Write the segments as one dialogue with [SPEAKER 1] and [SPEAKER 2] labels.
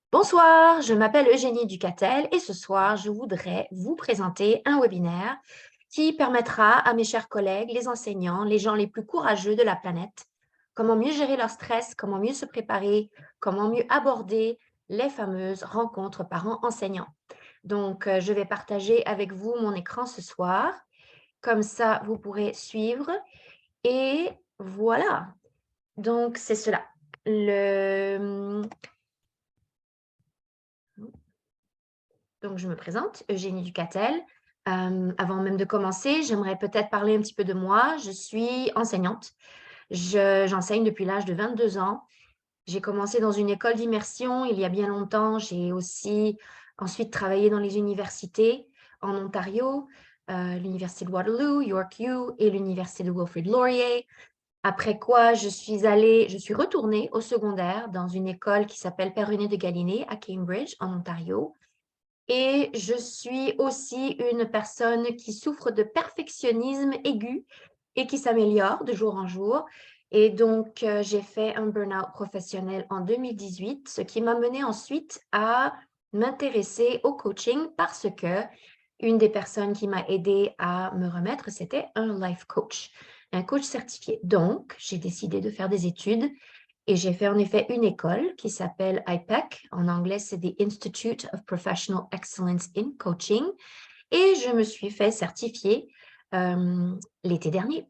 [SPEAKER 1] Bonsoir, je m'appelle Eugénie Ducatel et ce soir, je voudrais vous présenter un webinaire qui permettra à mes chers collègues, les enseignants, les gens les plus courageux de la planète, comment mieux gérer leur stress, comment mieux se préparer, comment mieux aborder les fameuses rencontres parents-enseignants. Donc, je vais partager avec vous mon écran ce soir. Comme ça, vous pourrez suivre. Et voilà. Donc, c'est cela. Donc, je me présente, Eugénie Ducatel. Avant même de commencer, j'aimerais peut-être parler un petit peu de moi. Je suis enseignante. J'enseigne depuis l'âge de 22 ans. J'ai commencé dans une école d'immersion il y a bien longtemps. J'ai aussi ensuite travaillé dans les universités en Ontario, l'Université de Waterloo, York U et l'Université de Wilfrid Laurier. Après quoi, je suis retournée au secondaire dans une école qui s'appelle Père René de Galiné à Cambridge, en Ontario. Et je suis aussi une personne qui souffre de perfectionnisme aigu et qui s'améliore de jour en jour. Et donc, j'ai fait un burn-out professionnel en 2018, ce qui m'a mené ensuite à m'intéresser au coaching parce que une des personnes qui m'a aidé à me remettre, c'était un life coach, un coach certifié. Donc, j'ai décidé de faire des études et j'ai fait en effet une école qui s'appelle IPEC. En anglais, c'est The Institute of Professional Excellence in Coaching. Et je me suis fait certifier l'été dernier,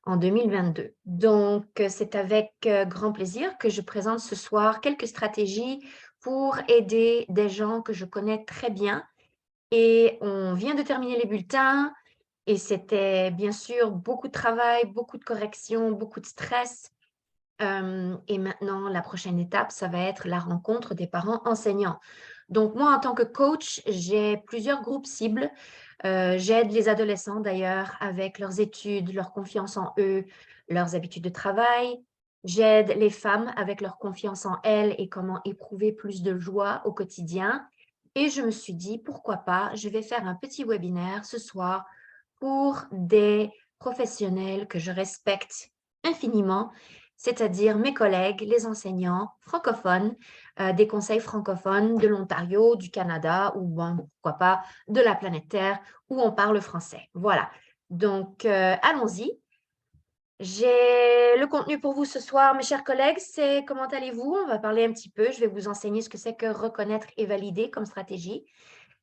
[SPEAKER 1] en 2022. Donc, c'est avec grand plaisir que je présente ce soir quelques stratégies pour aider des gens que je connais très bien. Et on vient de terminer les bulletins et c'était bien sûr beaucoup de travail, beaucoup de corrections, beaucoup de stress. Et maintenant, la prochaine étape, ça va être la rencontre des parents enseignants. Donc, moi, en tant que coach, j'ai plusieurs groupes cibles. J'aide les adolescents d'ailleurs avec leurs études, leur confiance en eux, leurs habitudes de travail. J'aide les femmes avec leur confiance en elles et comment éprouver plus de joie au quotidien. Et je me suis dit, pourquoi pas, je vais faire un petit webinaire ce soir pour des professionnels que je respecte infiniment, c'est-à-dire mes collègues, les enseignants francophones, des conseils francophones de l'Ontario, du Canada ou, bon, pourquoi pas, de la planète Terre où on parle français. Voilà. Donc, allons-y. J'ai le contenu pour vous ce soir, mes chers collègues. C'est comment allez-vous? On va parler un petit peu. Je vais vous enseigner ce que c'est que reconnaître et valider comme stratégie.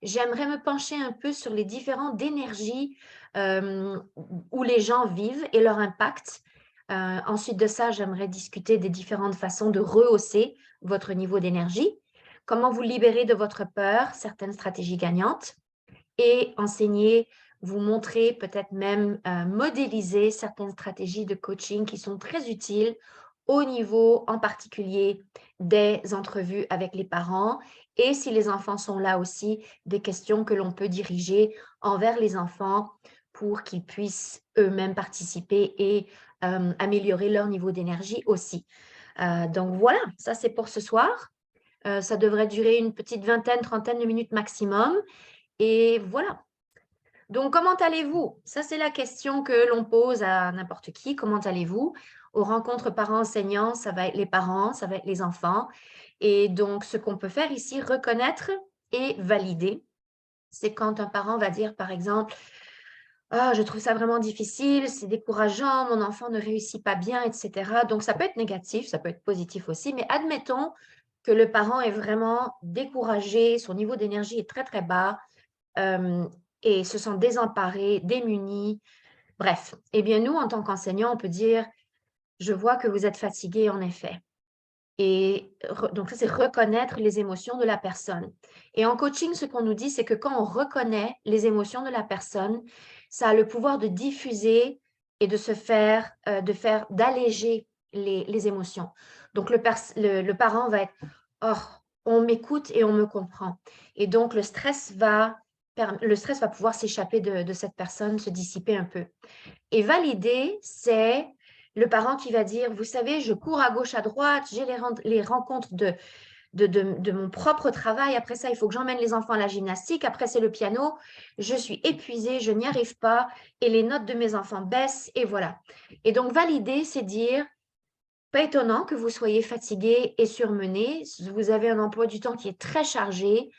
[SPEAKER 1] J'aimerais me pencher un peu sur les différentes énergies où les gens vivent et leur impact. Ensuite de ça, j'aimerais discuter des différentes façons de rehausser votre niveau d'énergie, comment vous libérer de votre peur, certaines stratégies gagnantes, et enseigner, vous montrer, peut-être même modéliser certaines stratégies de coaching qui sont très utiles au niveau en particulier des entrevues avec les parents et si les enfants sont là aussi, des questions que l'on peut diriger envers les enfants pour qu'ils puissent eux-mêmes participer et améliorer leur niveau d'énergie aussi. Donc voilà, ça c'est pour ce soir. Ça devrait durer une petite vingtaine, trentaine de minutes maximum. Et voilà. Donc, comment allez-vous? Ça, c'est la question que l'on pose à n'importe qui. Comment allez-vous? Aux rencontres parents-enseignants, ça va être les parents, ça va être les enfants. Et donc, ce qu'on peut faire ici, reconnaître et valider, c'est quand un parent va dire, par exemple, ah, je trouve ça vraiment difficile, c'est décourageant, mon enfant ne réussit pas bien, etc. Donc, ça peut être négatif, ça peut être positif aussi, mais admettons que le parent est vraiment découragé, son niveau d'énergie est très, très bas euh, et se sent désemparé, démuni. Bref, eh bien, nous, en tant qu'enseignants, on peut dire, je vois que vous êtes fatigué, en effet. Et donc, ça, c'est reconnaître les émotions de la personne. Et en coaching, ce qu'on nous dit, c'est que quand on reconnaît les émotions de la personne, ça a le pouvoir de diffuser et de d'alléger les émotions. Donc, le parent va être, oh, on m'écoute et on me comprend. Et donc, le stress va pouvoir s'échapper de cette personne, se dissiper un peu. Et valider, c'est le parent qui va dire, vous savez, je cours à gauche, à droite, j'ai les rencontres de mon propre travail. Après ça, il faut que j'emmène les enfants à la gymnastique. Après, c'est le piano. Je suis épuisée, je n'y arrive pas. Et les notes de mes enfants baissent. Et voilà. Et donc, valider, c'est dire, Pas étonnant que vous soyez fatigué et surmené. Vous avez un emploi du temps qui est très chargé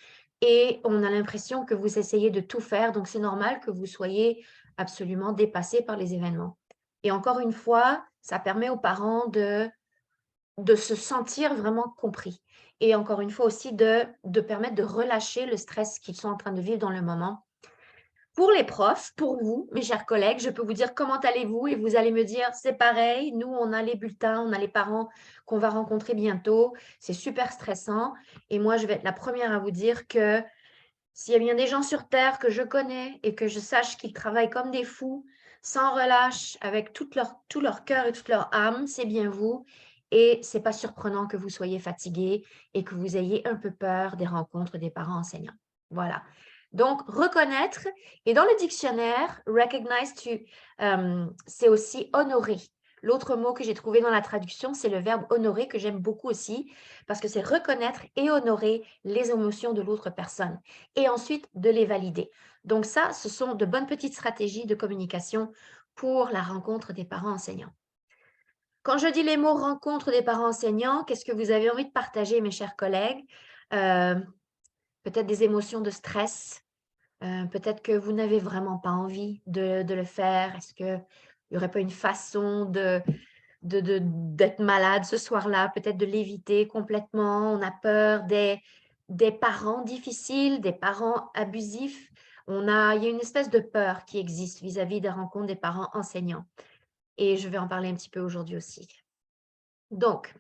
[SPEAKER 1] et on a l'impression que vous essayez de tout faire. Donc, c'est normal que vous soyez absolument dépassé par les événements. Et encore une fois, ça permet aux parents de se sentir vraiment compris. Et encore une fois aussi, de permettre de relâcher le stress qu'ils sont en train de vivre dans le moment. Pour les profs, pour vous, mes chers collègues, je peux vous dire comment allez-vous et vous allez me dire c'est pareil, nous on a les bulletins, on a les parents qu'on va rencontrer bientôt, c'est super stressant et moi je vais être la première à vous dire que s'il y a bien des gens sur terre que je connais et que je sache qu'ils travaillent comme des fous, sans relâche, avec tout leur cœur et toute leur âme, c'est bien vous et c'est pas surprenant que vous soyez fatigué et que vous ayez un peu peur des rencontres des parents enseignants. Voilà. Donc, reconnaître, et dans le dictionnaire, recognize, c'est aussi honorer. L'autre mot que j'ai trouvé dans la traduction, c'est le verbe honorer, que j'aime beaucoup aussi, parce que c'est reconnaître et honorer les émotions de l'autre personne, et ensuite de les valider. Donc ça, ce sont de bonnes petites stratégies de communication pour la rencontre des parents enseignants. Quand je dis les mots rencontre des parents enseignants, qu'est-ce que vous avez envie de partager, mes chers collègues? Peut-être des émotions de stress, peut-être que vous n'avez vraiment pas envie de le faire. Est-ce qu'il n'y aurait pas une façon d'être malade ce soir-là, peut-être de l'éviter complètement? On a peur des parents difficiles, des parents abusifs. Il y a une espèce de peur qui existe vis-à-vis des rencontres des parents enseignants. Et je vais en parler un petit peu aujourd'hui aussi. Donc,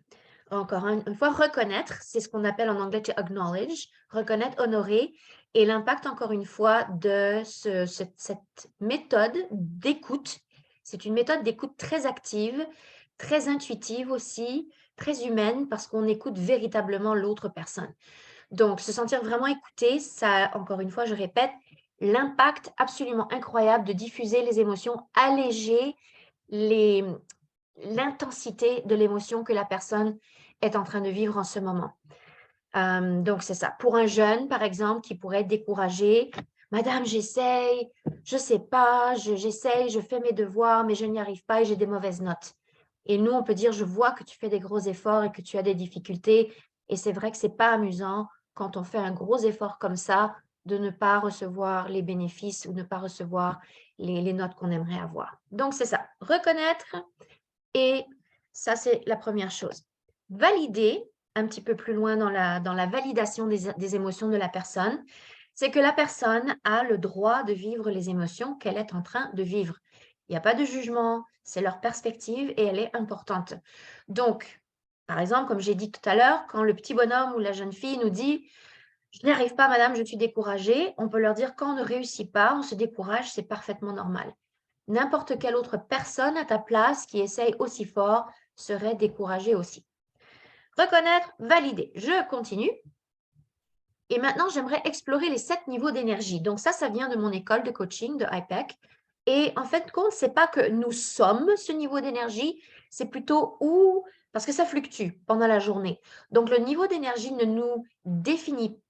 [SPEAKER 1] encore une fois, reconnaître, c'est ce qu'on appelle en anglais to acknowledge, reconnaître, honorer, et l'impact, encore une fois, de cette méthode d'écoute. C'est une méthode d'écoute très active, très intuitive aussi, très humaine, parce qu'on écoute véritablement l'autre personne. Donc, se sentir vraiment écouté, ça, encore une fois, je répète, l'impact absolument incroyable de diffuser les émotions, alléger l'intensité de l'émotion que la personne est en train de vivre en ce moment. Donc, c'est ça. Pour un jeune, par exemple, qui pourrait être découragé, Madame, j'essaye, je sais pas, j'essaye, je fais mes devoirs, mais je n'y arrive pas et j'ai des mauvaises notes. Et nous, on peut dire, je vois que tu fais des gros efforts et que tu as des difficultés. Et c'est vrai que c'est pas amusant quand on fait un gros effort comme ça de ne pas recevoir les bénéfices ou ne pas recevoir les notes qu'on aimerait avoir. Donc, c'est ça. Reconnaître, et ça, c'est la première chose. Valider, un petit peu plus loin dans la validation des émotions de la personne, c'est que la personne a le droit de vivre les émotions qu'elle est en train de vivre. Il n'y a pas de jugement, c'est leur perspective et elle est importante. Donc, par exemple, comme j'ai dit tout à l'heure, quand le petit bonhomme ou la jeune fille nous dit « Je n'y arrive pas, madame, je suis découragée », on peut leur dire « Quand on ne réussit pas, on se décourage, c'est parfaitement normal ». N'importe quelle autre personne à ta place qui essaye aussi fort serait découragée aussi. Reconnaître, valider. Je continue. Et maintenant, j'aimerais explorer les 7 niveaux d'énergie. Donc ça vient de mon école de coaching, de IPEC. Et en fait, compte, ce n'est pas que nous sommes ce niveau d'énergie, c'est plutôt où, parce que ça fluctue pendant la journée. Donc, le niveau d'énergie ne nous définit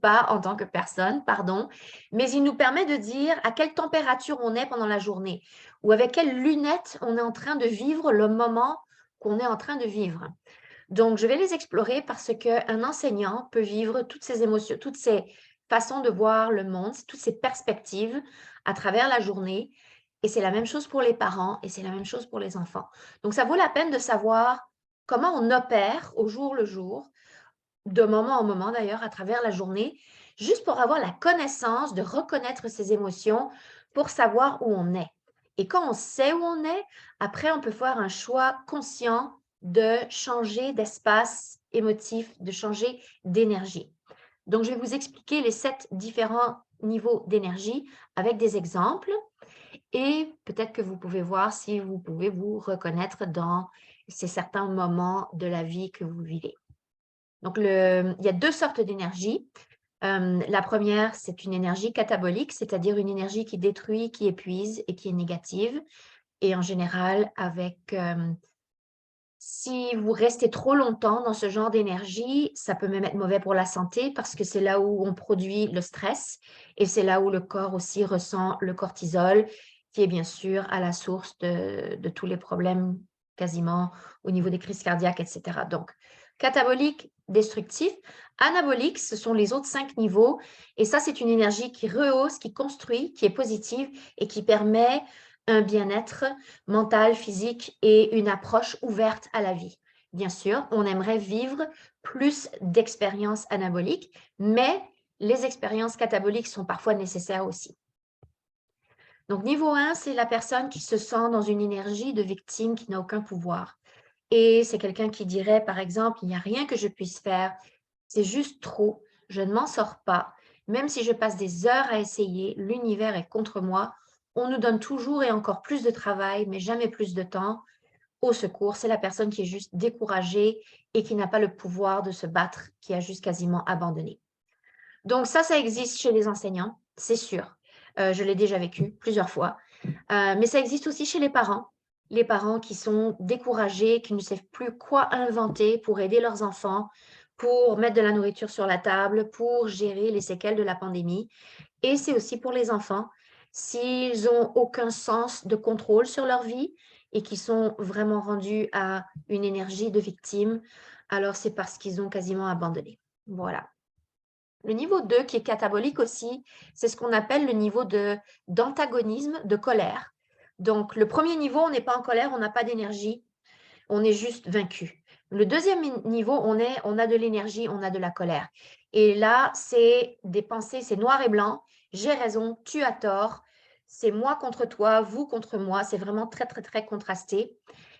[SPEAKER 1] pas en tant que personne, pardon, mais il nous permet de dire à quelle température on est pendant la journée ou avec quelles lunettes on est en train de vivre le moment qu'on est en train de vivre. Donc, je vais les explorer parce qu'un enseignant peut vivre toutes ces émotions, toutes ces façons de voir le monde, toutes ces perspectives à travers la journée. Et c'est la même chose pour les parents et c'est la même chose pour les enfants. Donc, ça vaut la peine de savoir comment on opère au jour le jour, de moment en moment d'ailleurs, à travers la journée, juste pour avoir la connaissance de reconnaître ses émotions, pour savoir où on est. Et quand on sait où on est, après, on peut faire un choix conscient de changer d'espace émotif, de changer d'énergie. Donc, je vais vous expliquer les 7 différents niveaux d'énergie avec des exemples et peut-être que vous pouvez voir si vous pouvez vous reconnaître dans ces certains moments de la vie que vous vivez. Donc, il y a 2 sortes d'énergie. La première, c'est une énergie catabolique, c'est-à-dire une énergie qui détruit, qui épuise et qui est négative. Et en général, si vous restez trop longtemps dans ce genre d'énergie, ça peut même être mauvais pour la santé parce que c'est là où on produit le stress et c'est là où le corps aussi ressent le cortisol qui est bien sûr à la source de tous les problèmes quasiment au niveau des crises cardiaques, etc. Donc, catabolique, destructif. Anabolique, ce sont les autres 5 niveaux. Et ça, c'est une énergie qui rehausse, qui construit, qui est positive et qui permet un bien-être mental, physique et une approche ouverte à la vie. Bien sûr, on aimerait vivre plus d'expériences anaboliques, mais les expériences cataboliques sont parfois nécessaires aussi. Donc, niveau 1, c'est la personne qui se sent dans une énergie de victime qui n'a aucun pouvoir. Et c'est quelqu'un qui dirait, par exemple, il n'y a rien que je puisse faire, c'est juste trop, je ne m'en sors pas. Même si je passe des heures à essayer, l'univers est contre moi. On nous donne toujours et encore plus de travail, mais jamais plus de temps. Au secours, c'est la personne qui est juste découragée et qui n'a pas le pouvoir de se battre, qui a juste quasiment abandonné. Donc ça existe chez les enseignants, c'est sûr. Je l'ai déjà vécu plusieurs fois. Mais ça existe aussi chez les parents. Les parents qui sont découragés, qui ne savent plus quoi inventer pour aider leurs enfants, pour mettre de la nourriture sur la table, pour gérer les séquelles de la pandémie. Et c'est aussi pour les enfants. S'ils n'ont aucun sens de contrôle sur leur vie et qui sont vraiment rendus à une énergie de victime, alors c'est parce qu'ils ont quasiment abandonné. Voilà. Le niveau 2, qui est catabolique aussi, c'est ce qu'on appelle le niveau d'antagonisme, de colère. Donc, le premier niveau, on n'est pas en colère, on n'a pas d'énergie, on est juste vaincu. Le deuxième niveau, on a de l'énergie, on a de la colère. Et là, c'est des pensées, c'est noir et blanc, j'ai raison, tu as tort, c'est moi contre toi, vous contre moi, c'est vraiment très, très, très contrasté.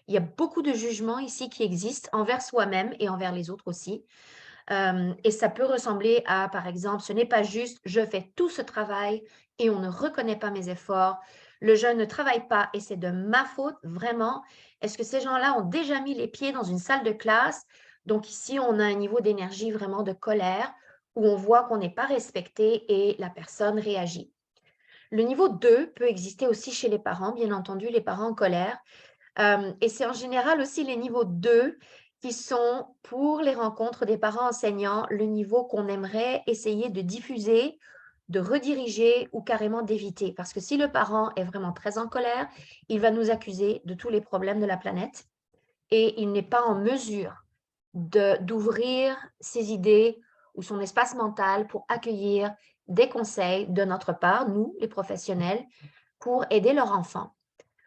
[SPEAKER 1] Il y a beaucoup de jugements ici qui existent envers soi-même et envers les autres aussi. Et ça peut ressembler à, par exemple, ce n'est pas juste, je fais tout ce travail et on ne reconnaît pas mes efforts. Le jeune ne travaille pas et c'est de ma faute, vraiment. Est-ce que ces gens-là ont déjà mis les pieds dans une salle de classe? Donc ici, on a un niveau d'énergie vraiment de colère où on voit qu'on n'est pas respecté et la personne réagit. Le niveau 2 peut exister aussi chez les parents, bien entendu, les parents en colère. Et c'est en général aussi les niveaux 2 qui sont pour les rencontres des parents enseignants, le niveau qu'on aimerait essayer de diffuser, de rediriger ou carrément d'éviter. Parce que si le parent est vraiment très en colère, il va nous accuser de tous les problèmes de la planète et il n'est pas en mesure d'ouvrir ses idées ou son espace mental pour accueillir des conseils de notre part, nous, les professionnels, pour aider leur enfant.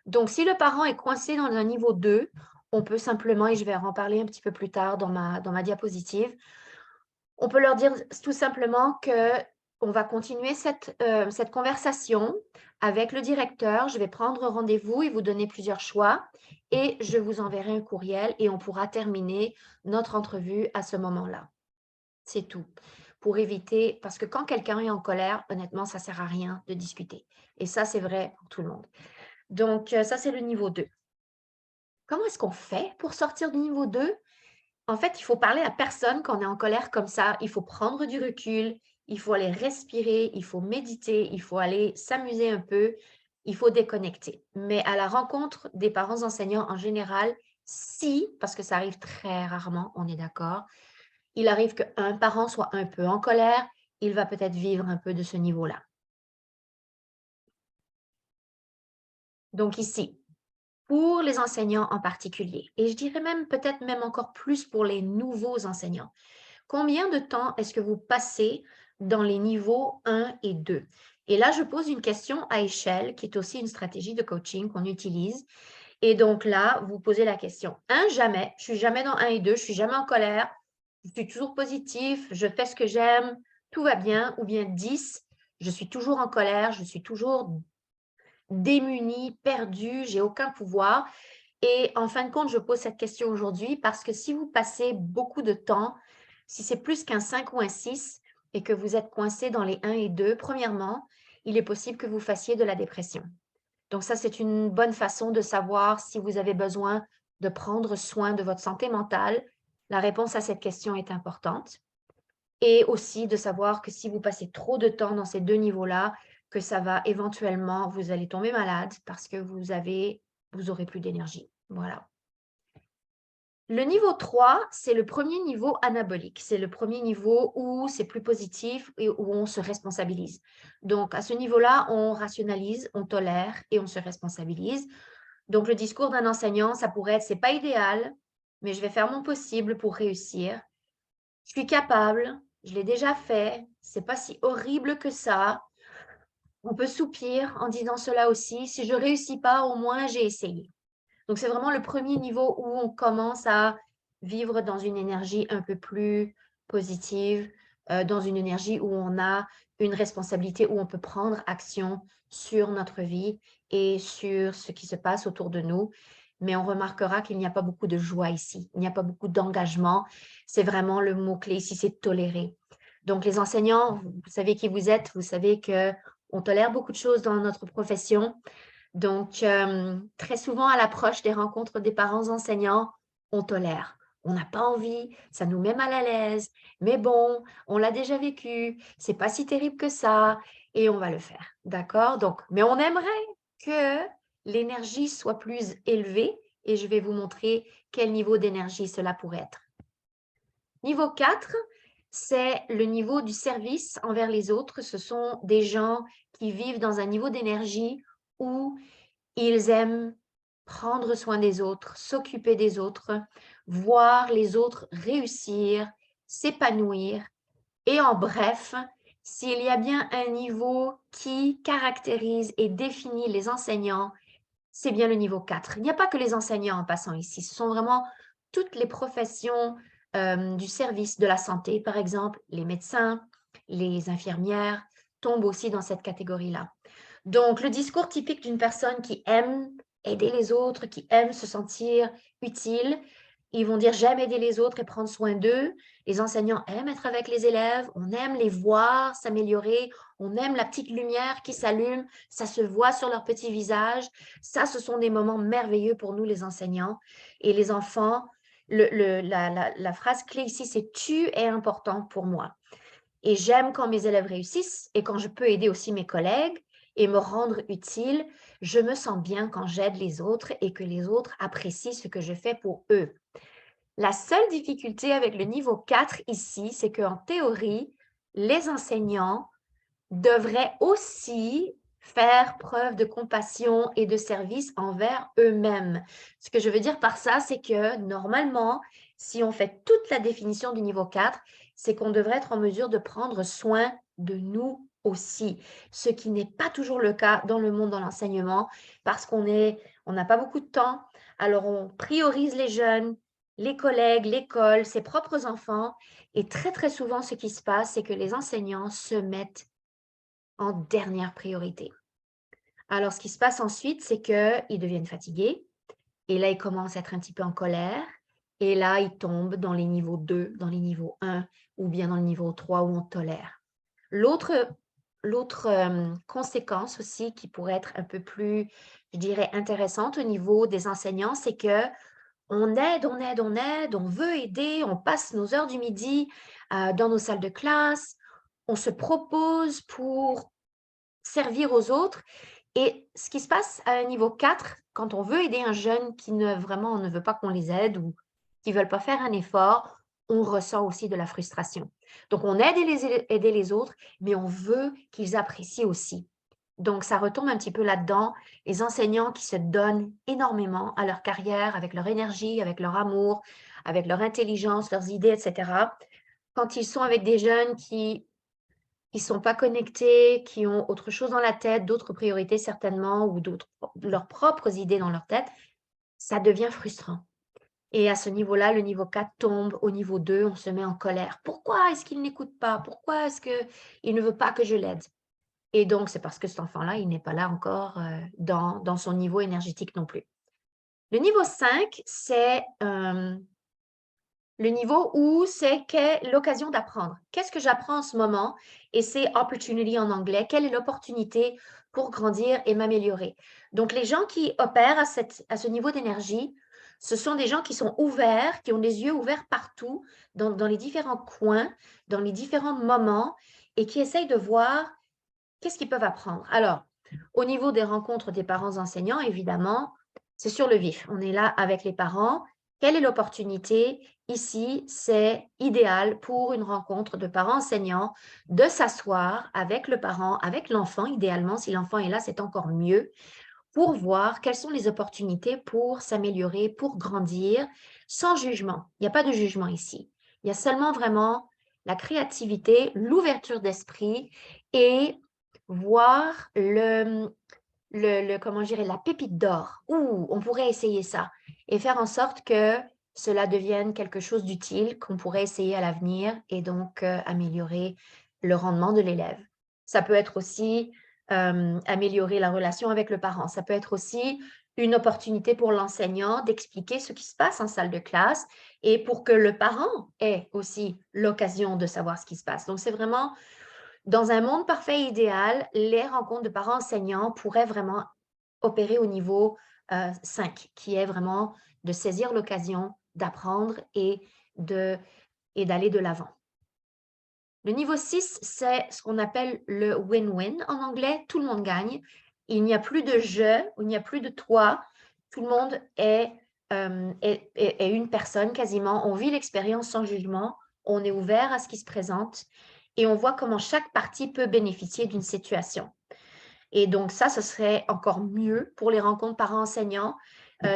[SPEAKER 1] Donc, si le parent est coincé dans un niveau 2, on peut simplement, et je vais en parler un petit peu plus tard dans ma diapositive, on peut leur dire tout simplement qu'on va continuer cette conversation avec le directeur. Je vais prendre rendez-vous et vous donner plusieurs choix et je vous enverrai un courriel et on pourra terminer notre entrevue à ce moment-là. C'est tout. Pour éviter, parce que quand quelqu'un est en colère, honnêtement, ça ne sert à rien de discuter. Et ça, c'est vrai pour tout le monde. Donc, ça, c'est le niveau 2. Comment est-ce qu'on fait pour sortir du niveau 2? En fait, il faut parler à personne quand on est en colère comme ça. Il faut prendre du recul, il faut aller respirer, il faut méditer, il faut aller s'amuser un peu, il faut déconnecter. Mais à la rencontre des parents enseignants en général, si, parce que ça arrive très rarement, on est d'accord, il arrive qu'un parent soit un peu en colère, il va peut-être vivre un peu de ce niveau-là. Donc ici, pour les enseignants en particulier, et je dirais même peut-être même encore plus pour les nouveaux enseignants. Combien de temps est-ce que vous passez dans les niveaux 1 et 2? Et là, je pose une question à échelle, qui est aussi une stratégie de coaching qu'on utilise. Et donc là, vous posez la question 1, jamais, je suis jamais dans 1 et 2, je suis jamais en colère, je suis toujours positif, je fais ce que j'aime, tout va bien, ou bien 10, je suis toujours en colère, je suis toujours démunie, perdue, j'ai aucun pouvoir. Et en fin de compte, je pose cette question aujourd'hui parce que si vous passez beaucoup de temps, si c'est plus qu'un 5 ou un 6 et que vous êtes coincé dans les 1 et 2, premièrement, il est possible que vous fassiez de la dépression. Donc ça, c'est une bonne façon de savoir si vous avez besoin de prendre soin de votre santé mentale. La réponse à cette question est importante. Et aussi de savoir que si vous passez trop de temps dans ces deux niveaux-là, que ça va éventuellement, vous allez tomber malade parce que vous aurez plus d'énergie. Voilà. Le niveau 3, c'est le premier niveau anabolique. C'est le premier niveau où c'est plus positif et où on se responsabilise. Donc, à ce niveau-là, on rationalise, on tolère et on se responsabilise. Donc, le discours d'un enseignant, ça pourrait être, c'est pas idéal, mais je vais faire mon possible pour réussir. Je suis capable, je l'ai déjà fait, c'est pas si horrible que ça. On peut soupir en disant cela aussi. Si je réussis pas, au moins j'ai essayé. Donc, c'est vraiment le premier niveau où on commence à vivre dans une énergie un peu plus positive, dans une énergie où on a une responsabilité, où on peut prendre action sur notre vie et sur ce qui se passe autour de nous. Mais on remarquera qu'il n'y a pas beaucoup de joie ici. Il n'y a pas beaucoup d'engagement. C'est vraiment le mot-clé ici, c'est tolérer. Donc, les enseignants, vous savez qui vous êtes, vous savez qu'on tolère beaucoup de choses dans notre profession. Donc, très souvent, à l'approche des rencontres des parents enseignants, on tolère. On n'a pas envie, ça nous met mal à l'aise, mais bon, on l'a déjà vécu, c'est pas si terrible que ça, et on va le faire, d'accord? Donc, mais on aimerait que l'énergie soit plus élevée, et je vais vous montrer quel niveau d'énergie cela pourrait être. Niveau 4, c'est le niveau du service envers les autres. Ce sont des gens qui vivent dans un niveau d'énergie où ils aiment prendre soin des autres, s'occuper des autres, voir les autres réussir, s'épanouir. Et en bref, s'il y a bien un niveau qui caractérise et définit les enseignants, c'est bien le niveau 4. Il n'y a pas que les enseignants en passant ici, ce sont vraiment toutes les professions du service de la santé, par exemple, les médecins, les infirmières tombent aussi dans cette catégorie-là. Donc, le discours typique d'une personne qui aime aider les autres, qui aime se sentir utile, ils vont dire j'aime aider les autres et prendre soin d'eux. Les enseignants aiment être avec les élèves, on aime les voir s'améliorer, on aime la petite lumière qui s'allume, ça se voit sur leur petit visage. Ça, ce sont des moments merveilleux pour nous, les enseignants. Et les enfants, la phrase clé ici, c'est tu es important pour moi. Et j'aime quand mes élèves réussissent et quand je peux aider aussi mes collègues et me rendre utile. Je me sens bien quand j'aide les autres et que les autres apprécient ce que je fais pour eux. La seule difficulté avec le niveau 4 ici, c'est qu'en théorie, les enseignants devraient aussi faire preuve de compassion et de service envers eux-mêmes. Ce que je veux dire par ça, c'est que normalement, si on fait toute la définition du niveau 4, c'est qu'on devrait être en mesure de prendre soin de nous aussi, ce qui n'est pas toujours le cas dans le monde de l'enseignement parce on n'a pas beaucoup de temps, alors on priorise les jeunes, les collègues, l'école, ses propres enfants, et très très souvent ce qui se passe, c'est que les enseignants se mettent en dernière priorité. Alors, ce qui se passe ensuite, c'est qu'ils deviennent fatigués et là, ils commencent à être un petit peu en colère et là, ils tombent dans les niveaux 2, dans les niveaux 1 ou bien dans le niveau 3 où on tolère. L'autre conséquence aussi qui pourrait être un peu plus, je dirais, intéressante au niveau des enseignants, c'est que on aide, on aide, on aide, on veut aider, on passe nos heures du midi dans nos salles de classe, on se propose pour servir aux autres. Et ce qui se passe à un niveau 4, quand on veut aider un jeune qui vraiment ne veut pas qu'on les aide ou qui ne veulent pas faire un effort, on ressent aussi de la frustration. Donc, on aide aider les autres, mais on veut qu'ils apprécient aussi. Donc, ça retombe un petit peu là-dedans. Les enseignants qui se donnent énormément à leur carrière, avec leur énergie, avec leur amour, avec leur intelligence, leurs idées, etc. Quand ils sont avec des jeunes qui ne sont pas connectés, qui ont autre chose dans la tête, d'autres priorités certainement, ou leurs propres idées dans leur tête, ça devient frustrant. Et à ce niveau-là, le niveau 4 tombe. Au niveau 2, on se met en colère. Pourquoi est-ce qu'il n'écoute pas? Pourquoi est-ce qu'il ne veut pas que je l'aide? Et donc, c'est parce que cet enfant-là, il n'est pas là encore dans son niveau énergétique non plus. Le niveau 5, c'est le niveau où c'est l'occasion d'apprendre. Qu'est-ce que j'apprends en ce moment? Et c'est opportunity en anglais. Quelle est l'opportunité pour grandir et m'améliorer? Donc, les gens qui opèrent à ce niveau d'énergie, ce sont des gens qui sont ouverts, qui ont les yeux ouverts partout, dans les différents coins, dans les différents moments, et qui essayent de voir qu'est-ce qu'ils peuvent apprendre. Alors, au niveau des rencontres des parents enseignants, évidemment, c'est sur le vif. On est là avec les parents Quelle est l'opportunité? Ici, c'est idéal pour une rencontre de parents enseignants de s'asseoir avec le parent, avec l'enfant, idéalement. Si l'enfant est là, c'est encore mieux pour voir quelles sont les opportunités pour s'améliorer, pour grandir, sans jugement. Il n'y a pas de jugement ici. Il y a seulement vraiment la créativité, l'ouverture d'esprit et voir comment je dirais, la pépite d'or. Ouh, on pourrait essayer ça et faire en sorte que cela devienne quelque chose d'utile qu'on pourrait essayer à l'avenir et donc améliorer le rendement de l'élève. Ça peut être aussi améliorer la relation avec le parent. Ça peut être aussi une opportunité pour l'enseignant d'expliquer ce qui se passe en salle de classe et pour que le parent ait aussi l'occasion de savoir ce qui se passe. Donc, c'est vraiment dans un monde parfait idéal, les rencontres de parents enseignants pourraient vraiment opérer au niveau 5, qui est vraiment de saisir l'occasion d'apprendre et d'aller de l'avant. Le niveau 6, c'est ce qu'on appelle le win-win en anglais. Tout le monde gagne. Il n'y a plus de je, il n'y a plus de toi. Tout le monde est une personne quasiment. On vit l'expérience sans jugement. On est ouvert à ce qui se présente et on voit comment chaque partie peut bénéficier d'une situation. Et donc ça, ce serait encore mieux pour les rencontres parents-enseignants.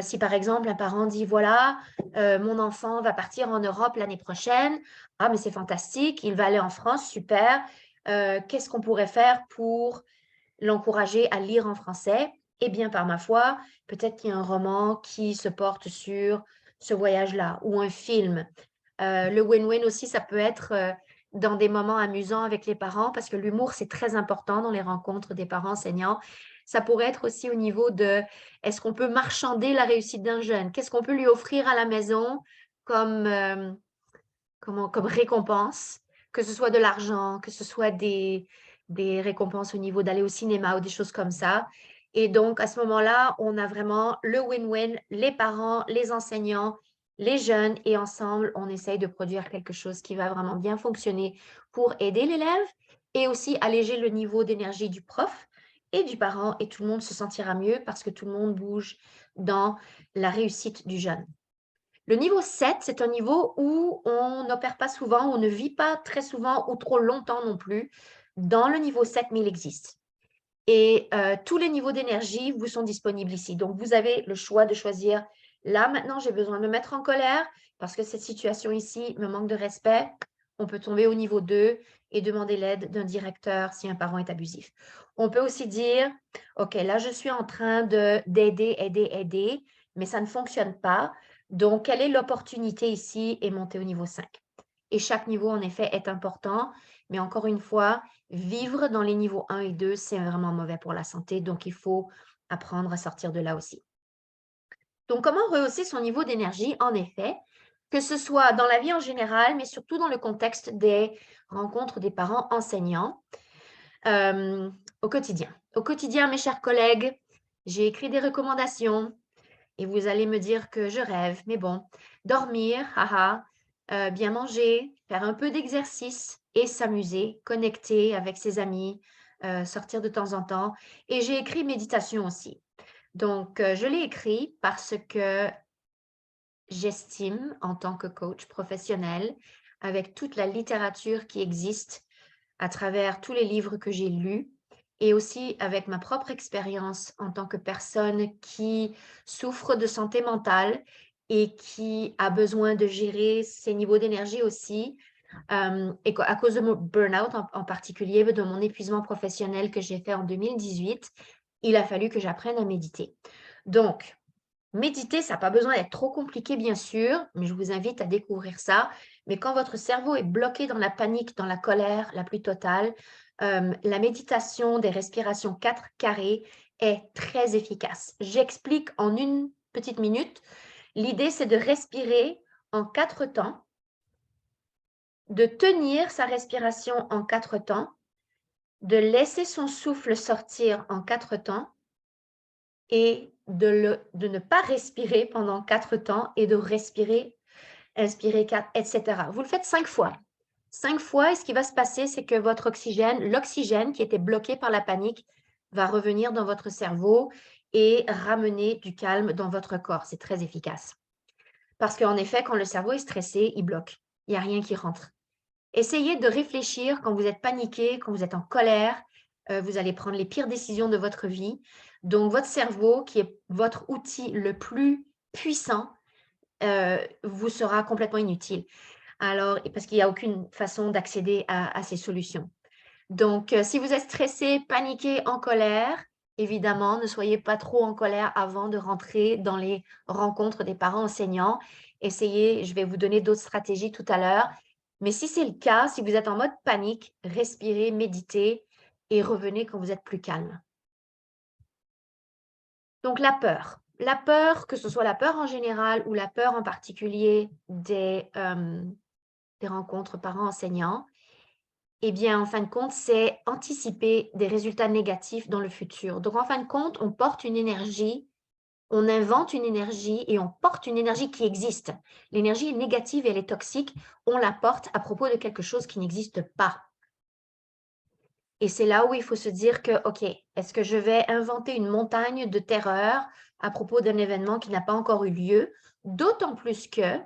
[SPEAKER 1] Si par exemple un parent dit, voilà, mon enfant va partir en Europe l'année prochaine, ah mais c'est fantastique, il va aller en France, super. Qu'est-ce qu'on pourrait faire pour l'encourager à lire en français? Eh bien, par ma foi, peut-être qu'il y a un roman qui se porte sur ce voyage-là ou un film. Le win-win aussi, ça peut être dans des moments amusants avec les parents parce que l'humour, c'est très important dans les rencontres des parents enseignants. Ça pourrait être aussi au niveau de est-ce qu'on peut marchander la réussite d'un jeune? Qu'est-ce qu'on peut lui offrir à la maison comme, comme récompense? Que ce soit de l'argent, que ce soit des récompenses au niveau d'aller au cinéma ou des choses comme ça. Et donc, à ce moment-là, on a vraiment le win-win, les parents, les enseignants, les jeunes, et ensemble, on essaye de produire quelque chose qui va vraiment bien fonctionner pour aider l'élève et aussi alléger le niveau d'énergie du prof et du parent, et tout le monde se sentira mieux parce que tout le monde bouge dans la réussite du jeune. Le niveau 7, c'est un niveau où on n'opère pas souvent, on ne vit pas très souvent ou trop longtemps non plus. Dans le niveau 7, mais il existe. Et tous les niveaux d'énergie vous sont disponibles ici. Donc, vous avez le choix de choisir, là, maintenant, j'ai besoin de me mettre en colère parce que cette situation ici me manque de respect. On peut tomber au niveau 2 et demander l'aide d'un directeur si un parent est abusif. On peut aussi dire, OK, là, je suis en train d'aider, mais ça ne fonctionne pas. Donc, quelle est l'opportunité ici et monter au niveau 5? Et chaque niveau, en effet, est important. Mais encore une fois, vivre dans les niveaux 1 et 2, c'est vraiment mauvais pour la santé. Donc, il faut apprendre à sortir de là aussi. Donc, comment rehausser son niveau d'énergie? En effet, que ce soit dans la vie en général, mais surtout dans le contexte des rencontres des parents enseignants au quotidien. Au quotidien, mes chers collègues, j'ai écrit des recommandations et vous allez me dire que je rêve, mais bon, dormir, haha, bien manger, faire un peu d'exercice et s'amuser, connecter avec ses amis, sortir de temps en temps. Et j'ai écrit méditation aussi. Donc, je l'ai écrit parce que j'estime, en tant que coach professionnel, avec toute la littérature qui existe à travers tous les livres que j'ai lus et aussi avec ma propre expérience en tant que personne qui souffre de santé mentale et qui a besoin de gérer ses niveaux d'énergie aussi, et à cause de mon burn-out en particulier, de mon épuisement professionnel que j'ai fait en 2018, il a fallu que j'apprenne à méditer. Donc, méditer, ça n'a pas besoin d'être trop compliqué, bien sûr, mais je vous invite à découvrir ça. Mais quand votre cerveau est bloqué dans la panique, dans la colère la plus totale, la méditation des respirations 4 carrés est très efficace. J'explique en une petite minute. L'idée, c'est de respirer en 4 temps, de tenir sa respiration en 4 temps, de laisser son souffle sortir en 4 temps et de ne pas respirer pendant 4 temps et de respirer, inspirer 4, etc. Vous le faites 5 fois. 5 fois, et ce qui va se passer, c'est que votre oxygène, l'oxygène qui était bloqué par la panique, va revenir dans votre cerveau et ramener du calme dans votre corps. C'est très efficace. Parce qu'en effet, quand le cerveau est stressé, il bloque. Il n'y a rien qui rentre. Essayez de réfléchir quand vous êtes paniqué, quand vous êtes en colère. Vous allez prendre les pires décisions de votre vie. Donc, votre cerveau, qui est votre outil le plus puissant, vous sera complètement inutile. Alors, parce qu'il n'y a aucune façon d'accéder à ces solutions. Donc, si vous êtes stressé, paniqué, en colère, évidemment, ne soyez pas trop en colère avant de rentrer dans les rencontres des parents enseignants. Essayez, je vais vous donner d'autres stratégies tout à l'heure. Mais si c'est le cas, si vous êtes en mode panique, respirez, méditez et revenez quand vous êtes plus calme. Donc, la peur. La peur, que ce soit la peur en général ou la peur en particulier des rencontres parents-enseignants, eh bien, en fin de compte, c'est anticiper des résultats négatifs dans le futur. Donc, en fin de compte, on porte une énergie, on invente une énergie et on porte une énergie qui existe. L'énergie est négative et elle est toxique. On la porte à propos de quelque chose qui n'existe pas. Et c'est là où il faut se dire que, OK, est-ce que je vais inventer une montagne de terreur à propos d'un événement qui n'a pas encore eu lieu? D'autant plus que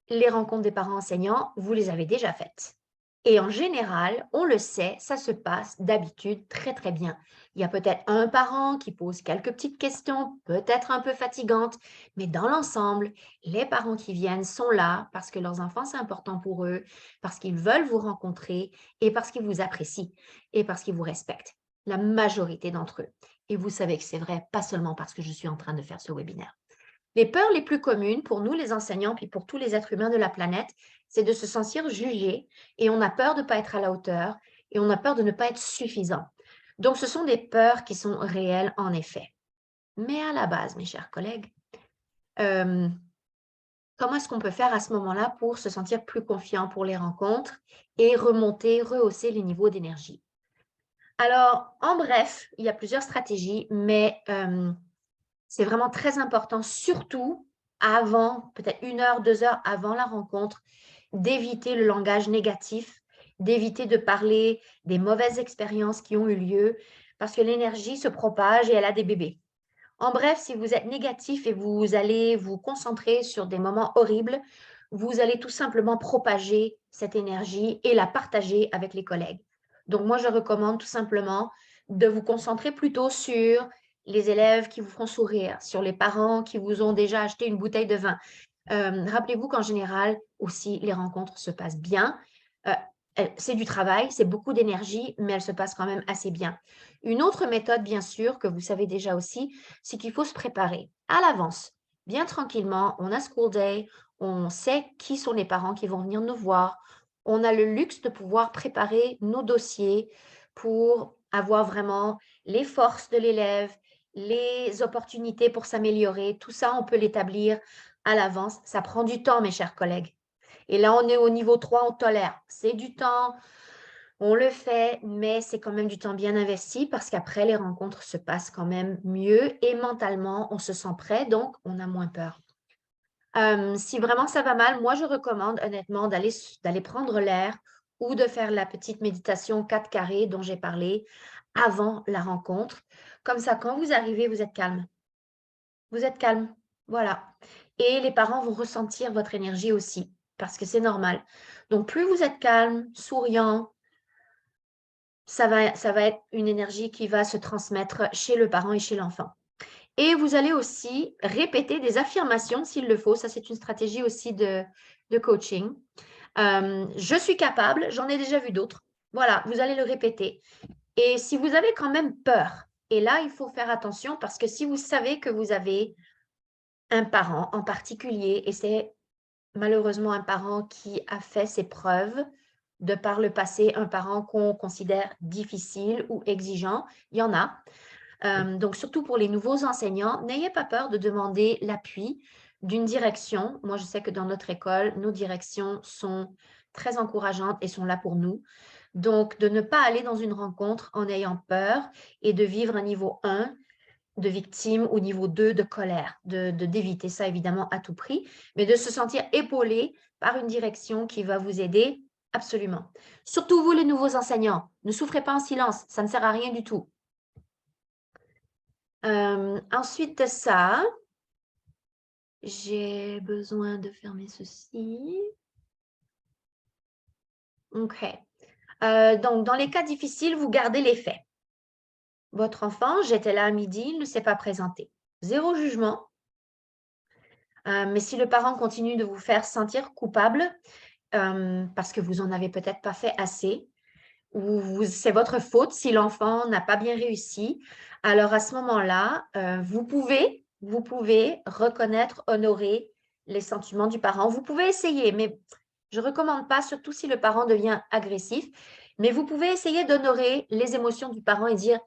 [SPEAKER 1] les rencontres des parents enseignants, vous les avez déjà faites. Et en général, on le sait, ça se passe d'habitude très, très bien. Il y a peut-être un parent qui pose quelques petites questions, peut-être un peu fatigantes, mais dans l'ensemble, les parents qui viennent sont là parce que leurs enfants, c'est important pour eux, parce qu'ils veulent vous rencontrer et parce qu'ils vous apprécient et parce qu'ils vous respectent. La majorité d'entre eux. Et vous savez que c'est vrai, pas seulement parce que je suis en train de faire ce webinaire. Les peurs les plus communes pour nous, les enseignants, puis pour tous les êtres humains de la planète, c'est de se sentir jugé et on a peur de ne pas être à la hauteur et on a peur de ne pas être suffisant. Donc, ce sont des peurs qui sont réelles en effet. Mais à la base, mes chers collègues, comment est-ce qu'on peut faire à ce moment-là pour se sentir plus confiant pour les rencontres et remonter, rehausser les niveaux d'énergie? Alors, en bref, il y a plusieurs stratégies, mais c'est vraiment très important, surtout avant, peut-être 1 heure, 2 heures avant la rencontre, d'éviter le langage négatif, d'éviter de parler des mauvaises expériences qui ont eu lieu, parce que l'énergie se propage et elle a des bébés. En bref, si vous êtes négatif et vous allez vous concentrer sur des moments horribles, vous allez tout simplement propager cette énergie et la partager avec les collègues. Donc, moi, je recommande tout simplement de vous concentrer plutôt sur les élèves qui vous feront sourire, sur les parents qui vous ont déjà acheté une bouteille de vin. Rappelez-vous qu'en général, aussi, les rencontres se passent bien. C'est du travail, c'est beaucoup d'énergie, mais elles se passent quand même assez bien. Une autre méthode, bien sûr, que vous savez déjà aussi, c'est qu'il faut se préparer à l'avance, bien tranquillement. On a School Day, on sait qui sont les parents qui vont venir nous voir. On a le luxe de pouvoir préparer nos dossiers pour avoir vraiment les forces de l'élève, les opportunités pour s'améliorer. Tout ça, on peut l'établir à l'avance. Ça prend du temps, mes chers collègues. Et là, on est au niveau 3, on tolère. C'est du temps, on le fait, mais c'est quand même du temps bien investi parce qu'après, les rencontres se passent quand même mieux et mentalement, on se sent prêt, donc on a moins peur. Si vraiment ça va mal, moi, je recommande honnêtement d'aller prendre l'air ou de faire la petite méditation 4 carrés dont j'ai parlé avant la rencontre. Comme ça, quand vous arrivez, vous êtes calme. Vous êtes calme, voilà. Et les parents vont ressentir votre énergie aussi, parce que c'est normal. Donc, plus vous êtes calme, souriant, ça va être une énergie qui va se transmettre chez le parent et chez l'enfant. Et vous allez aussi répéter des affirmations s'il le faut. Ça, c'est une stratégie aussi de coaching. Je suis capable, j'en ai déjà vu d'autres. Voilà, vous allez le répéter. Et si vous avez quand même peur, et là, il faut faire attention parce que si vous savez que vous avez un parent en particulier, et c'est malheureusement un parent qui a fait ses preuves de par le passé, un parent qu'on considère difficile ou exigeant, il y en a. Donc, surtout pour les nouveaux enseignants, n'ayez pas peur de demander l'appui d'une direction. Moi, je sais que dans notre école, nos directions sont très encourageantes et sont là pour nous. Donc, de ne pas aller dans une rencontre en ayant peur et de vivre un niveau 1 de victime ou niveau 2 de colère, d'éviter ça évidemment à tout prix, mais de se sentir épaulé par une direction qui va vous aider absolument. Surtout vous les nouveaux enseignants, ne souffrez pas en silence, ça ne sert à rien du tout. Ensuite de ça, J'ai besoin de fermer ceci. OK. Donc, dans les cas difficiles, vous gardez les faits. Votre enfant, j'étais là à midi, il ne s'est pas présenté. Zéro jugement. Mais si le parent continue de vous faire sentir coupable, parce que vous en avez peut-être pas fait assez, ou c'est votre faute si l'enfant n'a pas bien réussi, alors à ce moment-là, vous pouvez reconnaître, honorer les sentiments du parent. Vous pouvez essayer, mais je ne recommande pas, surtout si le parent devient agressif, mais vous pouvez essayer d'honorer les émotions du parent et dire,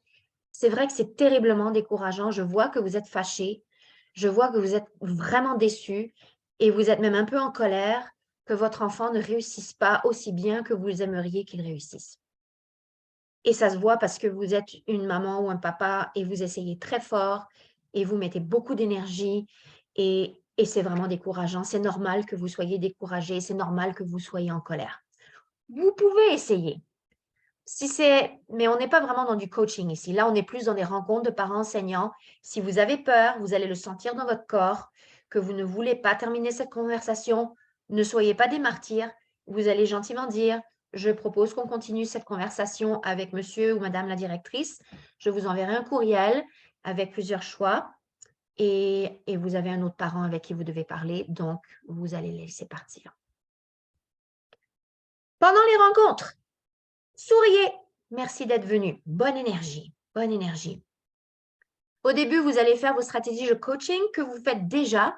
[SPEAKER 1] c'est vrai que c'est terriblement décourageant, je vois que vous êtes fâché, je vois que vous êtes vraiment déçu et vous êtes même un peu en colère que votre enfant ne réussisse pas aussi bien que vous aimeriez qu'il réussisse. Et ça se voit parce que vous êtes une maman ou un papa et vous essayez très fort et vous mettez beaucoup d'énergie et c'est vraiment décourageant. C'est normal que vous soyez découragé, c'est normal que vous soyez en colère. Vous pouvez essayer. Mais on n'est pas vraiment dans du coaching ici. Là, on est plus dans des rencontres de parents enseignants. Si vous avez peur, vous allez le sentir dans votre corps, que vous ne voulez pas terminer cette conversation, ne soyez pas des martyrs. Vous allez gentiment dire, je propose qu'on continue cette conversation avec monsieur ou madame la directrice. Je vous enverrai un courriel avec plusieurs choix et vous avez un autre parent avec qui vous devez parler, donc vous allez laisser partir. Pendant les rencontres, souriez. Merci d'être venu. Bonne énergie. Bonne énergie. Au début, vous allez faire vos stratégies de coaching que vous faites déjà.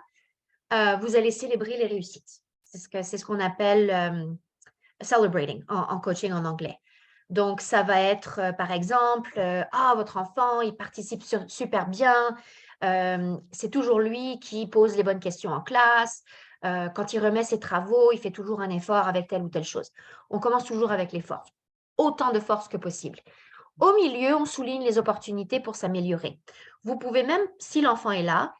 [SPEAKER 1] Vous allez célébrer les réussites. C'est ce qu'on appelle celebrating en coaching en anglais. Donc, ça va être, par exemple, votre enfant, il participe super bien. C'est toujours lui qui pose les bonnes questions en classe. Quand il remet ses travaux, il fait toujours un effort avec telle ou telle chose. On commence toujours avec les forces. Autant de force que possible. Au milieu, on souligne les opportunités pour s'améliorer. Vous pouvez même, si l'enfant est là,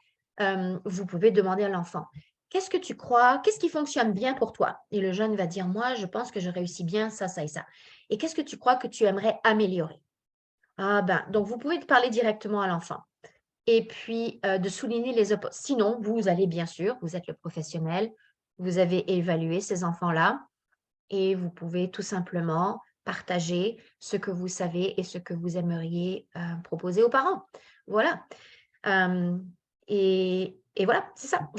[SPEAKER 1] vous pouvez demander à l'enfant, qu'est-ce que tu crois? Qu'est-ce qui fonctionne bien pour toi? Et le jeune va dire, moi, je pense que je réussis bien ça, ça et ça. Et qu'est-ce que tu crois que tu aimerais améliorer? Ah ben, donc vous pouvez parler directement à l'enfant. Et puis, de souligner les opportunités. Sinon, vous allez bien sûr, vous êtes le professionnel, vous avez évalué ces enfants-là et vous pouvez tout simplement partager ce que vous savez et ce que vous aimeriez proposer aux parents. Voilà. Et voilà, c'est ça.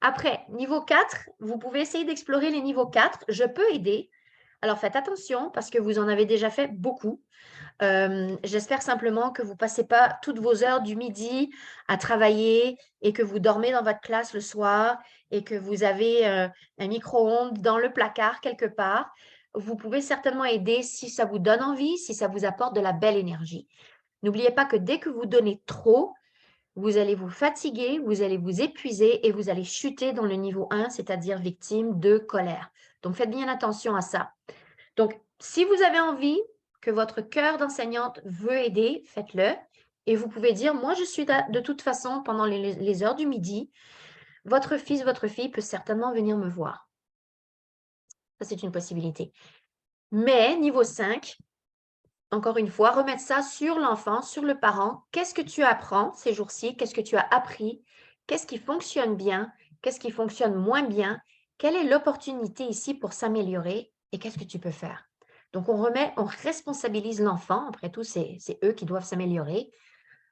[SPEAKER 1] Après, niveau 4, vous pouvez essayer d'explorer les niveaux 4. Je peux aider. Alors faites attention parce que vous en avez déjà fait beaucoup. J'espère simplement que vous ne passez pas toutes vos heures du midi à travailler et que vous dormez dans votre classe le soir et que vous avez un micro-ondes dans le placard quelque part. Vous pouvez certainement aider si ça vous donne envie, si ça vous apporte de la belle énergie. N'oubliez pas que dès que vous donnez trop, vous allez vous fatiguer, vous allez vous épuiser et vous allez chuter dans le niveau 1, c'est-à-dire victime de colère. Donc, faites bien attention à ça. Donc, si vous avez envie que votre cœur d'enseignante veut aider, faites-le. Et vous pouvez dire, moi, je suis de toute façon, pendant les heures du midi, votre fils, votre fille peut certainement venir me voir. Ça, c'est une possibilité. Mais niveau 5, encore une fois, remettre ça sur l'enfant, sur le parent. Qu'est-ce que tu apprends ces jours-ci? Qu'est-ce que tu as appris? Qu'est-ce qui fonctionne bien? Qu'est-ce qui fonctionne moins bien? Quelle est l'opportunité ici pour s'améliorer? Et qu'est-ce que tu peux faire? Donc, on responsabilise l'enfant. Après tout, c'est eux qui doivent s'améliorer.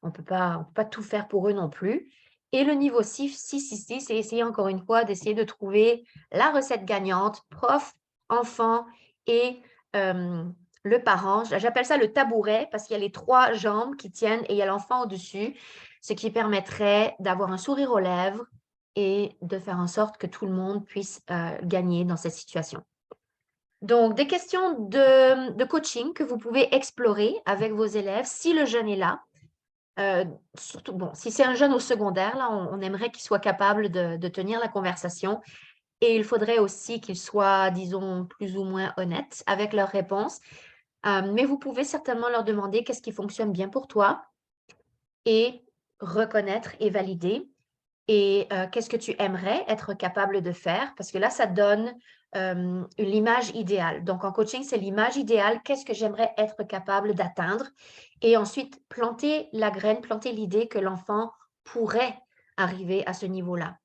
[SPEAKER 1] On ne peut pas tout faire pour eux non plus. Et le niveau 6 ici, c'est essayer encore une fois d'essayer de trouver la recette gagnante, prof, enfant et le parent. J'appelle ça le tabouret parce qu'il y a les 3 jambes qui tiennent et il y a l'enfant au-dessus, ce qui permettrait d'avoir un sourire aux lèvres et de faire en sorte que tout le monde puisse gagner dans cette situation. Donc, des questions de coaching que vous pouvez explorer avec vos élèves si le jeune est là. Surtout, bon, si c'est un jeune au secondaire, là, on aimerait qu'il soit capable de tenir la conversation et il faudrait aussi qu'il soit, disons, plus ou moins honnête avec leurs réponses. Mais vous pouvez certainement leur demander qu'est-ce qui fonctionne bien pour toi et reconnaître et valider. Et qu'est-ce que tu aimerais être capable de faire? Parce que là, ça donne l'image idéale. Donc, en coaching, c'est l'image idéale. Qu'est-ce que j'aimerais être capable d'atteindre? Et ensuite, planter la graine, planter l'idée que l'enfant pourrait arriver à ce niveau-là.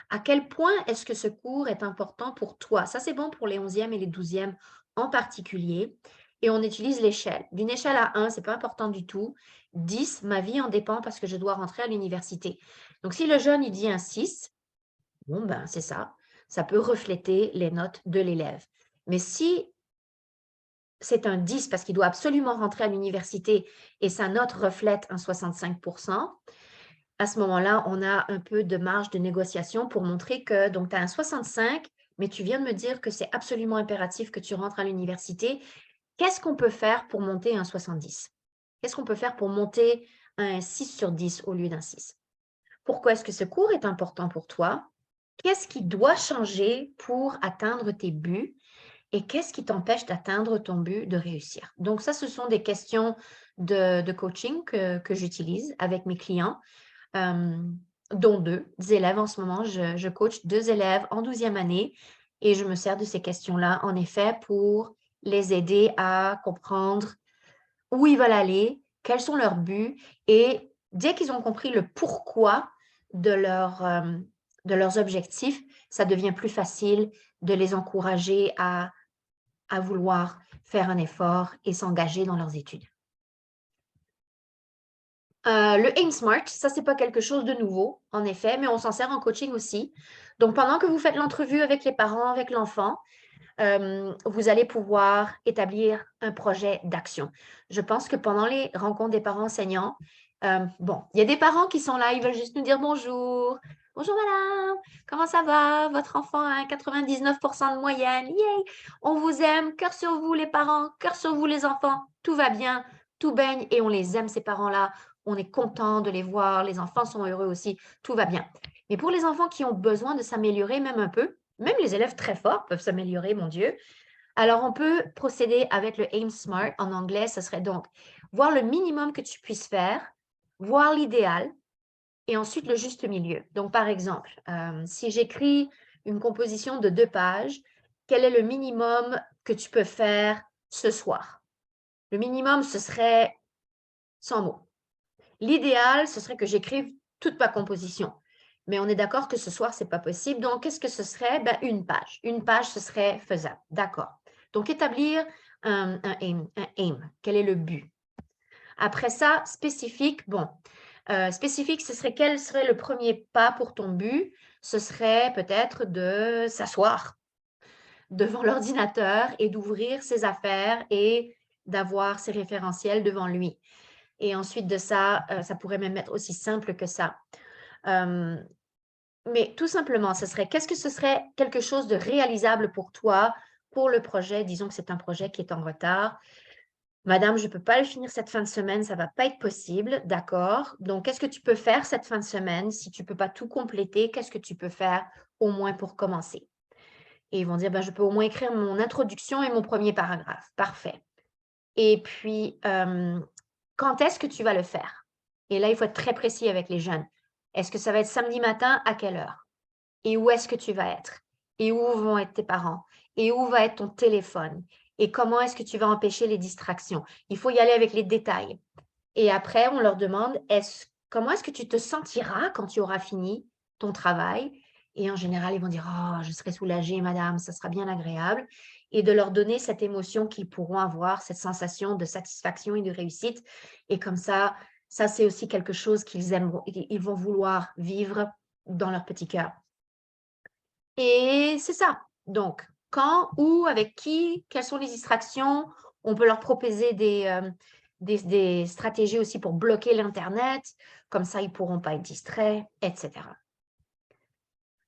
[SPEAKER 1] À quel point est-ce que ce cours est important pour toi? Ça, c'est bon pour les 11e et les 12e en particulier. Et on utilise l'échelle. D'une échelle à 1, c'est pas important du tout. 10, ma vie en dépend parce que je dois rentrer à l'université. Donc, si le jeune, il dit un 6, bon, ben, c'est ça. Ça peut refléter les notes de l'élève. Mais si c'est un 10 parce qu'il doit absolument rentrer à l'université et sa note reflète un 65%, à ce moment-là, on a un peu de marge de négociation pour montrer que donc tu as un 65, mais tu viens de me dire que c'est absolument impératif que tu rentres à l'université. Qu'est-ce qu'on peut faire pour monter un 70? Qu'est-ce qu'on peut faire pour monter un 6 sur 10 au lieu d'un 6? Pourquoi est-ce que ce cours est important pour toi? Qu'est-ce qui doit changer pour atteindre tes buts? Et qu'est-ce qui t'empêche d'atteindre ton but de réussir? Donc ça, ce sont des questions de coaching que j'utilise avec mes clients, dont deux élèves en ce moment. Je coach 2 élèves en 12e année et je me sers de ces questions-là, en effet, pour les aider à comprendre où ils veulent aller, quels sont leurs buts et dès qu'ils ont compris le pourquoi de de leurs objectifs, ça devient plus facile de les encourager à vouloir faire un effort et s'engager dans leurs études. Le Aim Smart, ça, c'est pas quelque chose de nouveau, en effet, mais on s'en sert en coaching aussi. Donc, pendant que vous faites l'entrevue avec les parents, avec l'enfant, vous allez pouvoir établir un projet d'action. Je pense que pendant les rencontres des parents enseignants, bon, il y a des parents qui sont là, ils veulent juste nous dire bonjour. Bonjour madame, comment ça va? Votre enfant a un 99% de moyenne. Yay! On vous aime, cœur sur vous les parents, cœur sur vous les enfants. Tout va bien, tout baigne et on les aime ces parents-là. On est content de les voir, les enfants sont heureux aussi, tout va bien. Mais pour les enfants qui ont besoin de s'améliorer même un peu, même les élèves très forts peuvent s'améliorer, mon Dieu. Alors, on peut procéder avec le Aim Smart. En anglais, ce serait donc voir le minimum que tu puisses faire, voir l'idéal et ensuite le juste milieu. Donc, par exemple, si j'écris une composition de 2 pages, quel est le minimum que tu peux faire ce soir? Le minimum, ce serait 100 mots. L'idéal, ce serait que j'écrive toute ma composition. Mais on est d'accord que ce soir, ce n'est pas possible. Donc, qu'est-ce que ce serait? Ben, une page. Une page, ce serait faisable. D'accord. Donc, établir un aim, un aim. Quel est le but? Après ça, spécifique. Bon, spécifique, ce serait quel serait le premier pas pour ton but? Ce serait peut-être de s'asseoir devant l'ordinateur et d'ouvrir ses affaires et d'avoir ses référentiels devant lui. Et ensuite de ça, ça pourrait même être aussi simple que ça. Mais tout simplement, qu'est-ce que ce serait quelque chose de réalisable pour toi, pour le projet? Disons que c'est un projet qui est en retard. Madame, je ne peux pas le finir cette fin de semaine, ça ne va pas être possible, d'accord? Donc, qu'est-ce que tu peux faire cette fin de semaine? Si tu ne peux pas tout compléter, qu'est-ce que tu peux faire au moins pour commencer? Et ils vont dire, ben, je peux au moins écrire mon introduction et mon premier paragraphe. Parfait. Et puis, quand est-ce que tu vas le faire? Et là, il faut être très précis avec les jeunes. Est-ce que ça va être samedi matin? À quelle heure? Et où est-ce que tu vas être? Et où vont être tes parents? Et où va être ton téléphone? Et comment est-ce que tu vas empêcher les distractions? Il faut y aller avec les détails. Et après, on leur demande, comment est-ce que tu te sentiras quand tu auras fini ton travail? Et en général, ils vont dire, oh, je serai soulagée, madame, ça sera bien agréable. Et de leur donner cette émotion qu'ils pourront avoir, cette sensation de satisfaction et de réussite. Et comme ça c'est aussi quelque chose qu'ils aimeront, ils vont vouloir vivre dans leur petit cœur. Et c'est ça. Donc, quand, où, avec qui, quelles sont les distractions? On peut leur proposer des stratégies aussi pour bloquer l'Internet. Comme ça, ils ne pourront pas être distraits, etc.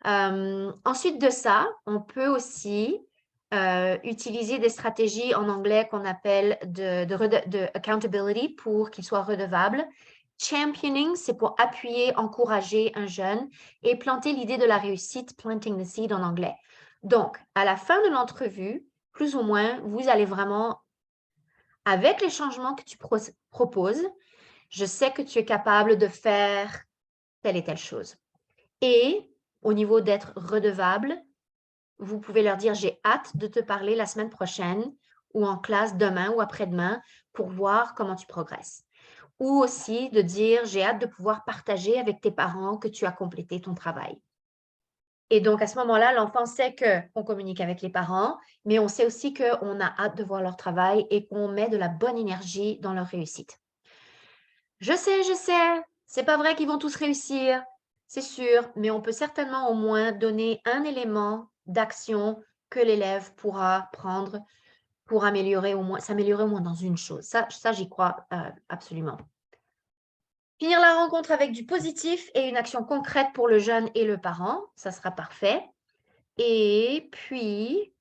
[SPEAKER 1] Ensuite de ça, on peut aussi utiliser des stratégies en anglais qu'on appelle de accountability pour qu'ils soient redevables. Championing, c'est pour appuyer, encourager un jeune et planter l'idée de la réussite, planting the seed en anglais. Donc, à la fin de l'entrevue, plus ou moins, vous allez vraiment, avec les changements que tu proposes, je sais que tu es capable de faire telle et telle chose. Et au niveau d'être redevable, vous pouvez leur dire, j'ai hâte de te parler la semaine prochaine ou en classe demain ou après-demain pour voir comment tu progresses. Ou aussi de dire, j'ai hâte de pouvoir partager avec tes parents que tu as complété ton travail. Et donc, à ce moment-là, l'enfant sait qu'on communique avec les parents, mais on sait aussi qu'on a hâte de voir leur travail et qu'on met de la bonne énergie dans leur réussite. Je sais, c'est pas vrai qu'ils vont tous réussir, c'est sûr, mais on peut certainement au moins donner un élément d'action que l'élève pourra prendre pour s'améliorer au moins dans une chose. Ça j'y crois absolument. Finir la rencontre avec du positif et une action concrète pour le jeune et le parent, ça sera parfait. Et puis,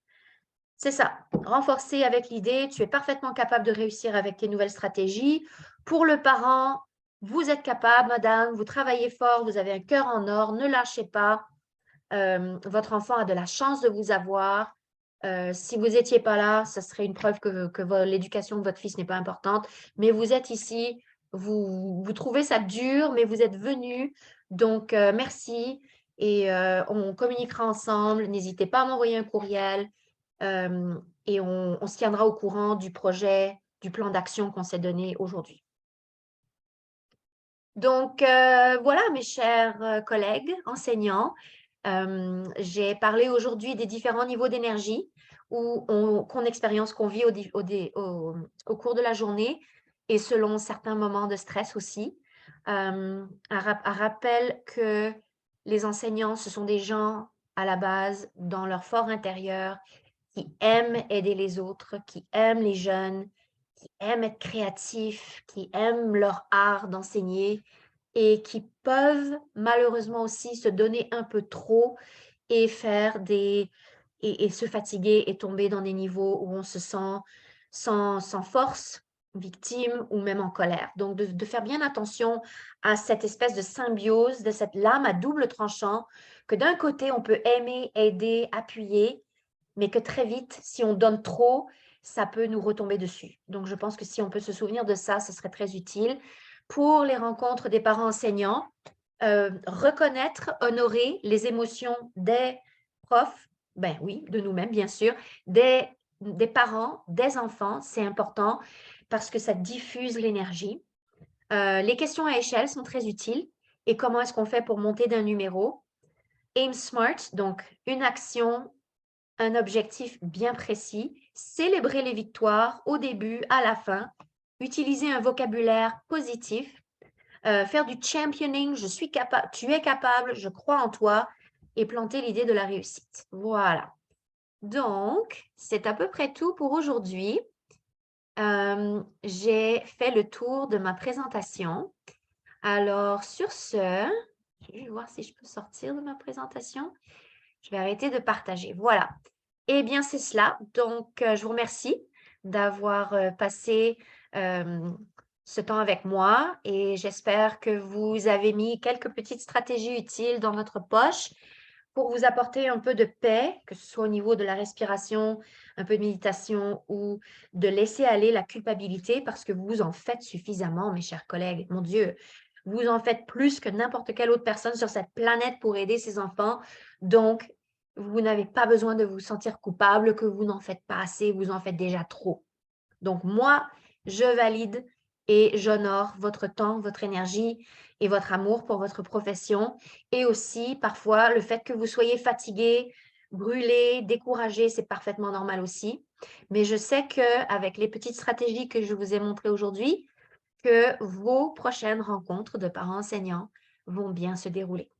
[SPEAKER 1] c'est ça, renforcer avec l'idée, tu es parfaitement capable de réussir avec tes nouvelles stratégies. Pour le parent, vous êtes capable, madame, vous travaillez fort, vous avez un cœur en or, ne lâchez pas. Votre enfant a de la chance de vous avoir. Si vous n'étiez pas là, ce serait une preuve que l'éducation de votre fils n'est pas importante. Mais vous êtes ici, vous trouvez ça dur, mais vous êtes venu. Donc, merci. Et on communiquera ensemble. N'hésitez pas à m'envoyer un courriel. Et on se tiendra au courant du projet, du plan d'action qu'on s'est donné aujourd'hui. Donc, voilà, mes chers collègues enseignants. J'ai parlé aujourd'hui des différents niveaux d'énergie qu'on expérience, qu'on vit au cours de la journée et selon certains moments de stress aussi. Un rappel que les enseignants, ce sont des gens à la base, dans leur fort intérieur, qui aiment aider les autres, qui aiment les jeunes, qui aiment être créatifs, qui aiment leur art d'enseigner et qui peuvent malheureusement aussi se donner un peu trop et et se fatiguer et tomber dans des niveaux où on se sent sans force, victime ou même en colère. Donc, de faire bien attention à cette espèce de symbiose, de cette lame à double tranchant, que d'un côté, on peut aimer, aider, appuyer, mais que très vite, si on donne trop, ça peut nous retomber dessus. Donc, je pense que si on peut se souvenir de ça, ce serait très utile. Pour les rencontres des parents enseignants, reconnaître, honorer les émotions des profs, ben oui, de nous-mêmes, bien sûr, des parents, des enfants, c'est important parce que ça diffuse l'énergie. Les questions à échelle sont très utiles. Et comment est-ce qu'on fait pour monter d'un numéro? Aim Smart, donc une action, un objectif bien précis, célébrer les victoires au début, à la fin, utiliser un vocabulaire positif, faire du championing, je suis capable, tu es capable, je crois en toi, et planter l'idée de la réussite. Voilà. Donc, c'est à peu près tout pour aujourd'hui. J'ai fait le tour de ma présentation. Alors, sur ce, je vais voir si je peux sortir de ma présentation. Je vais arrêter de partager. Voilà. Eh bien, c'est cela. Donc, je vous remercie d'avoir passé ce temps avec moi et j'espère que vous avez mis quelques petites stratégies utiles dans votre poche pour vous apporter un peu de paix, que ce soit au niveau de la respiration, un peu de méditation ou de laisser aller la culpabilité parce que vous en faites suffisamment, mes chers collègues. Mon Dieu, vous en faites plus que n'importe quelle autre personne sur cette planète pour aider ses enfants. Donc, vous n'avez pas besoin de vous sentir coupable que vous n'en faites pas assez, vous en faites déjà trop. Donc, moi, je valide et j'honore votre temps, votre énergie et votre amour pour votre profession. Et aussi, parfois, le fait que vous soyez fatigué, brûlé, découragé, c'est parfaitement normal aussi. Mais je sais qu'avec les petites stratégies que je vous ai montrées aujourd'hui, que vos prochaines rencontres de parents enseignants vont bien se dérouler.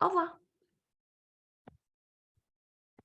[SPEAKER 1] Au revoir.